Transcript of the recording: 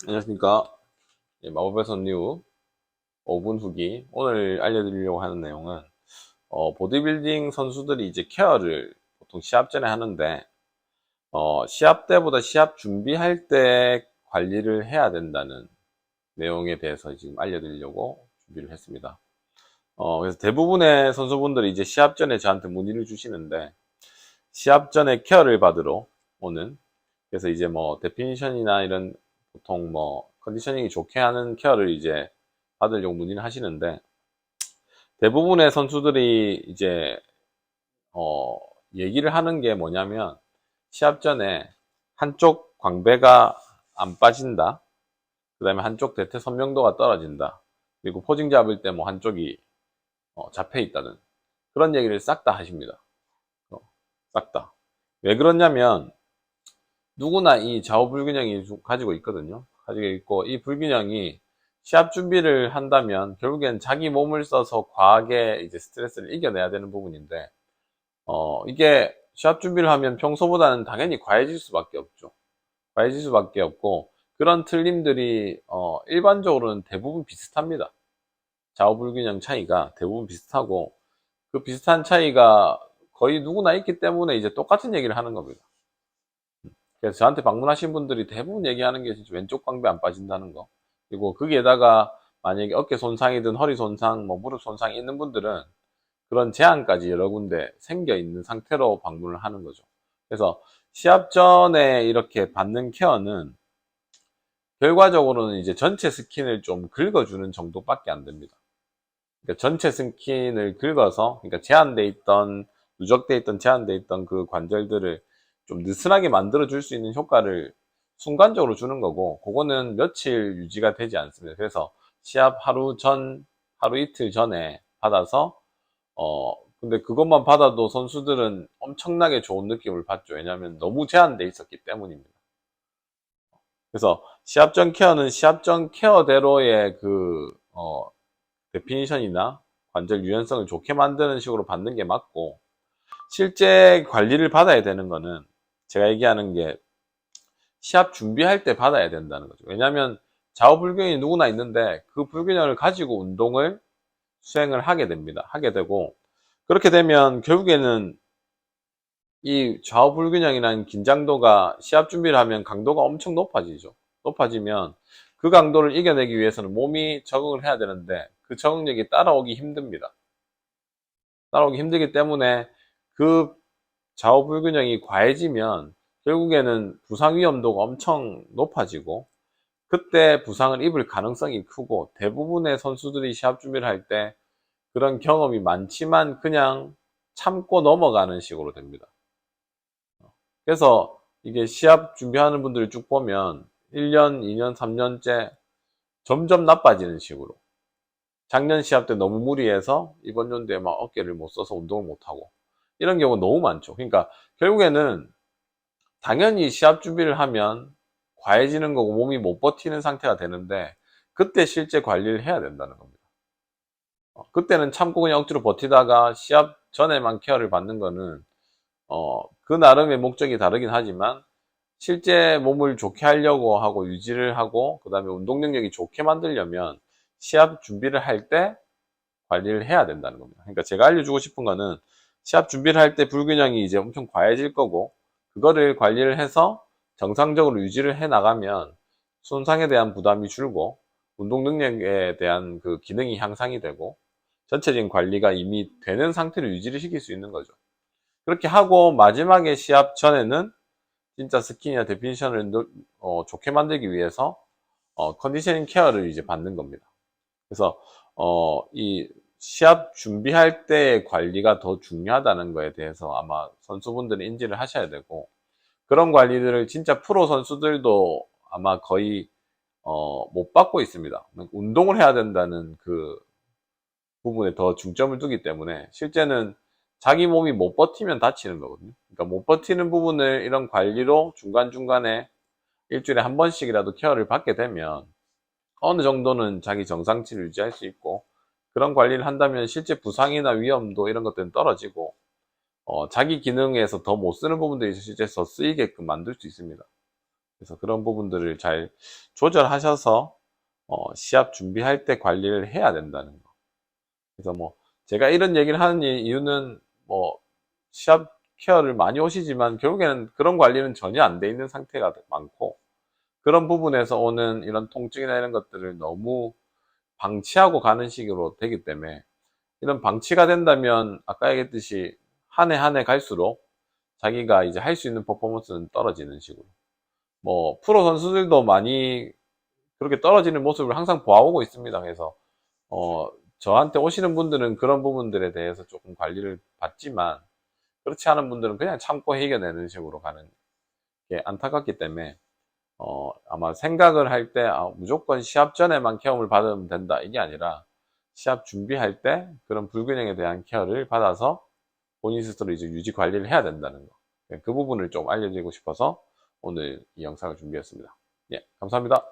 안녕하십니까. 마법의 선류 5분 후기. 오늘 알려드리려고 하는 내용은, 보디빌딩 선수들이 이제 케어를 보통 시합 전에 하는데, 시합 때보다 시합 준비할 때 관리를 해야 된다는 내용에 대해서 지금 알려드리려고 준비를 했습니다. 그래서 대부분의 선수분들이 이제 시합 전에 저한테 문의를 주시는데, 시합 전에 케어를 받으러 오는, 그래서 이제 뭐 데피니션이나 이런 보통 뭐 컨디셔닝이 좋게 하는 케어를 이제 받으려고 문의를 하시는데, 대부분의 선수들이 이제 어 얘기를 하는 게 뭐냐면, 시합 전에 한쪽 광배가 안 빠진다, 그 다음에 한쪽 대퇴 선명도가 떨어진다, 그리고 포징 잡을 때 뭐 한쪽이 잡혀 있다는 그런 얘기를 싹 다 하십니다. 싹 다. 왜 그러냐면, 누구나 이 좌우 불균형이 가지고 있거든요. 가지고 있고, 이 불균형이 시합 준비를 한다면 결국엔 자기 몸을 써서 과하게 이제 스트레스를 이겨내야 되는 부분인데, 이게 시합 준비를 하면 평소보다는 당연히 과해질 수밖에 없죠. 과해질 수밖에 없고, 그런 틀림들이 일반적으로는 대부분 비슷합니다. 좌우 불균형 차이가 대부분 비슷하고, 그 비슷한 차이가 거의 누구나 있기 때문에 이제 똑같은 얘기를 하는 겁니다. 그래서 저한테 방문하신 분들이 대부분 얘기하는 게 진짜 왼쪽 광배 안 빠진다는 거. 그리고 거기에다가 만약에 어깨 손상이든 허리 손상, 뭐 무릎 손상이 있는 분들은 그런 제한까지 여러 군데 생겨 있는 상태로 방문을 하는 거죠. 그래서 시합 전에 이렇게 받는 케어는 결과적으로는 이제 전체 스킨을 좀 긁어주는 정도밖에 안 됩니다. 그러니까 전체 스킨을 긁어서, 그러니까 제한돼 있던, 누적돼 있던, 제한돼 있던 그 관절들을 좀 느슨하게 만들어 줄 수 있는 효과를 순간적으로 주는 거고, 그거는 며칠 유지가 되지 않습니다. 그래서 시합 하루 전, 하루 이틀 전에 받아서, 근데 그것만 받아도 선수들은 엄청나게 좋은 느낌을 받죠. 왜냐하면 너무 제한돼 있었기 때문입니다. 그래서 시합 전 케어는 시합 전 케어대로의 데피니션이나 관절 유연성을 좋게 만드는 식으로 받는 게 맞고, 실제 관리를 받아야 되는 거는 제가 얘기하는 게 시합 준비할 때 받아야 된다는 거죠. 왜냐하면 좌우 불균형이 누구나 있는데 그 불균형을 가지고 운동을 수행을 하게 됩니다. 하게 되고, 그렇게 되면 결국에는 이 좌우 불균형이라는 긴장도가 시합 준비를 하면 강도가 엄청 높아지죠. 높아지면 그 강도를 이겨내기 위해서는 몸이 적응을 해야 되는데, 그 적응력이 따라오기 힘듭니다. 따라오기 힘들기 때문에 그 좌우 불균형이 과해지면 결국에는 부상 위험도가 엄청 높아지고, 그때 부상을 입을 가능성이 크고, 대부분의 선수들이 시합 준비를 할 때 그런 경험이 많지만 그냥 참고 넘어가는 식으로 됩니다. 그래서 이게 시합 준비하는 분들을 쭉 보면 1년, 2년, 3년째 점점 나빠지는 식으로, 작년 시합 때 너무 무리해서 이번 연도에 막 어깨를 못 써서 운동을 못 하고, 이런 경우가 너무 많죠. 그러니까 결국에는 당연히 시합 준비를 하면 과해지는 거고 몸이 못 버티는 상태가 되는데, 그때 실제 관리를 해야 된다는 겁니다. 그때는 참고 그냥 억지로 버티다가 시합 전에만 케어를 받는 거는 그 나름의 목적이 다르긴 하지만, 실제 몸을 좋게 하려고 하고 유지를 하고 그 다음에 운동 능력이 좋게 만들려면 시합 준비를 할 때 관리를 해야 된다는 겁니다. 그러니까 제가 알려주고 싶은 거는, 시합 준비를 할 때 불균형이 이제 엄청 과해질 거고, 그거를 관리를 해서 정상적으로 유지를 해 나가면 손상에 대한 부담이 줄고, 운동 능력에 대한 그 기능이 향상이 되고, 전체적인 관리가 이미 되는 상태로 유지를 시킬 수 있는 거죠. 그렇게 하고 마지막에 시합 전에는 진짜 스킨이나 데피니션을 좋게 만들기 위해서 컨디셔닝 케어를 이제 받는 겁니다. 그래서 이 시합 준비할 때의 관리가 더 중요하다는 거에 대해서 아마 선수분들이 인지를 하셔야 되고, 그런 관리들을 진짜 프로 선수들도 아마 거의 못 받고 있습니다. 운동을 해야 된다는 그 부분에 더 중점을 두기 때문에, 실제는 자기 몸이 못 버티면 다치는 거거든요. 그러니까 못 버티는 부분을 이런 관리로 중간중간에 일주일에 한 번씩이라도 케어를 받게 되면 어느 정도는 자기 정상치를 유지할 수 있고, 그런 관리를 한다면 실제 부상이나 위험도 이런 것들은 떨어지고, 자기 기능에서 더 못 쓰는 부분들이 실제 더 쓰이게끔 만들 수 있습니다. 그래서 그런 부분들을 잘 조절하셔서 시합 준비할 때 관리를 해야 된다는 거. 그래서 뭐 제가 이런 얘기를 하는 이유는 뭐 시합 케어를 많이 오시지만 결국에는 그런 관리는 전혀 안 돼 있는 상태가 많고, 그런 부분에서 오는 이런 통증이나 이런 것들을 너무 방치하고 가는 식으로 되기 때문에, 이런 방치가 된다면 아까 얘기했듯이 한 해 한 해 갈수록 자기가 이제 할 수 있는 퍼포먼스는 떨어지는 식으로, 뭐 프로 선수들도 많이 그렇게 떨어지는 모습을 항상 보아오고 있습니다. 그래서 어 저한테 오시는 분들은 그런 부분들에 대해서 조금 관리를 받지만, 그렇지 않은 분들은 그냥 참고 이겨내는 식으로 가는 게 안타깝기 때문에, 아마 생각을 할 때 무조건 시합 전에만 케어를 받으면 된다 이게 아니라, 시합 준비할 때 그런 불균형에 대한 케어를 받아서 본인 스스로 이제 유지 관리를 해야 된다는 거, 그 부분을 좀 알려드리고 싶어서 오늘 이 영상을 준비했습니다. 예, 감사합니다.